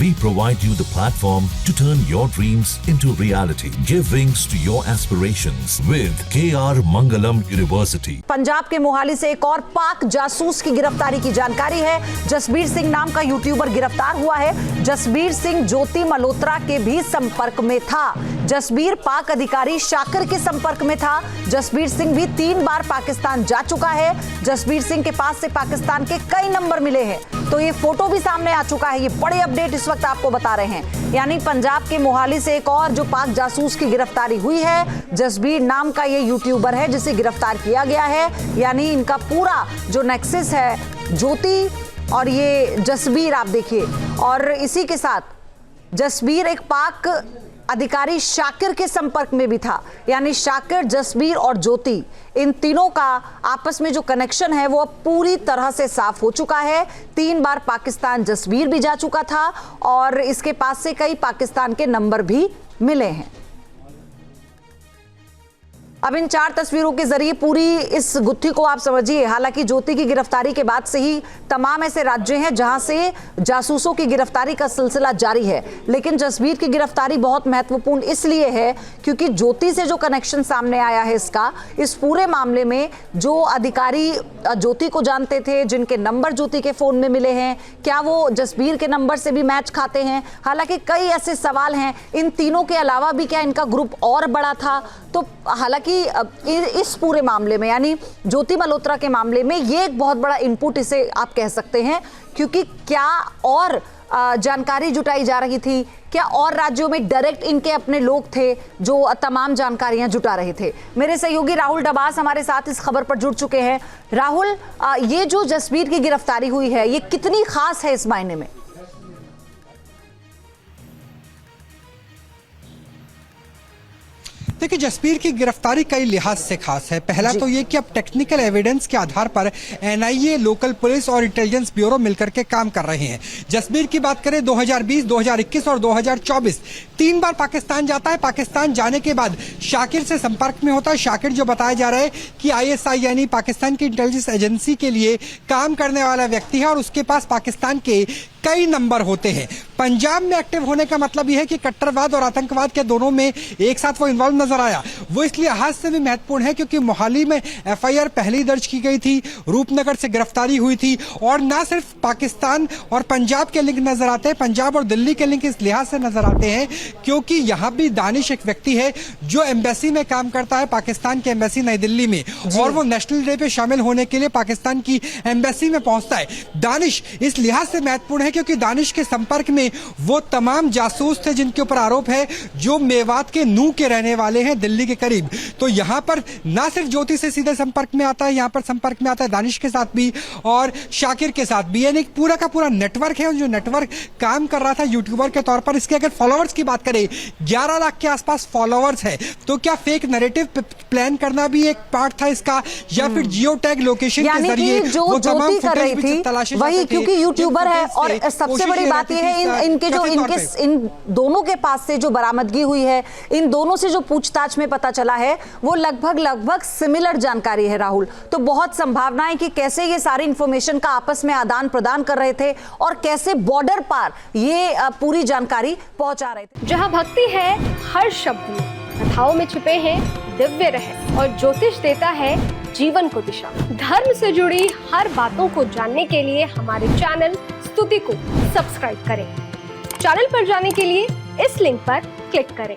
We provide you the platform to turn your dreams into reality. Give wings to your aspirations with KR Mangalam University. Punjab के मोहाली से एक और पाक जासूस की गिरफ्तारी की जानकारी है। जसबीर सिंह नाम का यूट्यूबर गिरफ्तार हुआ है। जसबीर सिंह ज्योति मल्होत्रा के भी संपर्क में था। जसबीर पाक अधिकारी शाकिर के संपर्क में था। जसबीर सिंह भी 3 बार पाकिस्तान जा चुका है। जसबीर सिंह के पास से पाकिस्तान के कई नंबर मिले हैं, तो ये फोटो भी सामने आ चुका है। ये बड़े अपडेट इस वक्त आपको बता रहे हैं। यानी पंजाब के मोहाली से एक और जो पाक जासूस की गिरफ्तारी हुई है, जसबीर नाम का ये यूट्यूबर है जिसे गिरफ्तार किया गया है। यानी इनका पूरा जो नेक्सस है, ज्योति और ये जसबीर, आप देखिए, और इसी के साथ जसबीर एक पाक अधिकारी शाकिर के संपर्क में भी था। यानी शाकिर, जसबीर और ज्योति, इन तीनों का आपस में जो कनेक्शन है वो अब पूरी तरह से साफ हो चुका है। 3 बार पाकिस्तान जसबीर भी जा चुका था और इसके पास से कई पाकिस्तान के नंबर भी मिले हैं। अब इन 4 तस्वीरों के जरिए पूरी इस गुत्थी को आप समझिए। हालांकि ज्योति की गिरफ्तारी के बाद से ही तमाम ऐसे राज्य हैं जहां से जासूसों की गिरफ्तारी का सिलसिला जारी है, लेकिन जसबीर की गिरफ्तारी बहुत महत्वपूर्ण इसलिए है क्योंकि ज्योति से जो कनेक्शन सामने आया है इसका, इस पूरे मामले में जो अधिकारी ज्योति को जानते थे, जिनके नंबर ज्योति के फोन में मिले हैं, क्या वो जसबीर के नंबर से भी मैच खाते हैं? हालांकि कई ऐसे सवाल हैं। इन तीनों के अलावा भी क्या इनका ग्रुप और बड़ा था? तो हालांकि इस पूरे मामले में, यानी ज्योति मल्होत्रा के मामले में, ये एक बहुत बड़ा इनपुट इसे आप कह सकते हैं, क्योंकि क्या और जानकारी जुटाई जा रही थी, क्या और राज्यों में डायरेक्ट इनके अपने लोग थे जो तमाम जानकारियां जुटा रहे थे। मेरे सहयोगी राहुल डबास हमारे साथ इस खबर पर जुड़ चुके हैं। राहुल, ये जो जसबीर की गिरफ्तारी हुई है, ये कितनी खास है इस मायने में? देखिए, जसबीर की गिरफ्तारी कई लिहाज से खास है। पहला तो ये कि अब टेक्निकल एविडेंस के आधार पर एनआईए, लोकल पुलिस और इंटेलिजेंस ब्यूरो मिलकर के काम कर रहे हैं। जसबीर की बात करें, 2020, 2021 और 2024 3 बार पाकिस्तान जाता है। पाकिस्तान जाने के बाद शाकिर से संपर्क में होता है। शाकिर जो बताया जा रहा है कि आईएसआई यानी पाकिस्तान की इंटेलिजेंस एजेंसी के लिए काम करने वाला व्यक्ति है और उसके पास पाकिस्तान के कई नंबर होते हैं। पंजाब में एक्टिव होने का मतलब यह है कि कट्टरवाद और आतंकवाद के दोनों में एक साथ वो इन्वॉल्व नजर आया। वो इसलिए लिहाज से भी महत्वपूर्ण है क्योंकि मोहाली में एफआईआर पहले दर्ज की गई थी, रूपनगर से गिरफ्तारी हुई थी, और ना सिर्फ पाकिस्तान और पंजाब के लिंक नजर आते हैं, पंजाब और दिल्ली के लिंक इस लिहाज से नजर आते हैं क्योंकि यहाँ भी दानिश एक व्यक्ति है जो एम्बेसी में काम करता है, पाकिस्तान की एम्बेसी नई दिल्ली में, और वो नेशनल डे पे शामिल होने के लिए पाकिस्तान की एम्बेसी में पहुंचता है। दानिश इस लिहाज से महत्वपूर्ण है क्योंकि दानिश के संपर्क में वो तमाम जासूस थे जिनके ऊपर आरोप है, जो मेवात के नूह के रहने वाले हैं, दिल्ली के करीब। तो यहां पर ना सिर्फ ज्योति से सीधे संपर्क में आता है, यहां पर संपर्क में आता है दानिश के साथ भी और शाकिर के साथ भी। यानी पूरा का पूरा नेटवर्क है, जो नेटवर्क काम कर रहा था यूट्यूबर के तौर पर। इसके अगर फॉलोअर्स की बात करें, 11 लाख के आसपास फॉलोअर्स है। तो क्या फेक नैरेटिव प्लान करना भी एक पार्ट था इसका, या फिर जियो टैग लोकेशन के जरिए वो तमाम फुटेज भी तलाशी जा सके? क्योंकि यूट्यूबर है और सबसे बड़ी बात यह है इन दोनों के पास से जो बरामदगी हुई है, इन दोनों से जो पूछताछ में पता चला है, वो लगभग सिमिलर जानकारी है। राहुल, तो बहुत संभावना है कि कैसे ये सारी इंफॉर्मेशन का आपस में आदान प्रदान कर रहे थे और कैसे बॉर्डर पार ये पूरी जानकारी पहुंचा रहे थे। जहां भक्ति है हर शब्द में, कथाओं में छुपे हैं दिव्य रहस्य और ज्योतिष देता है जीवन को दिशा। धर्म से जुड़ी हर बातों को जानने के लिए हमारे चैनल स्तुति को सब्सक्राइब करें। चैनल पर जाने के लिए इस लिंक पर क्लिक करें।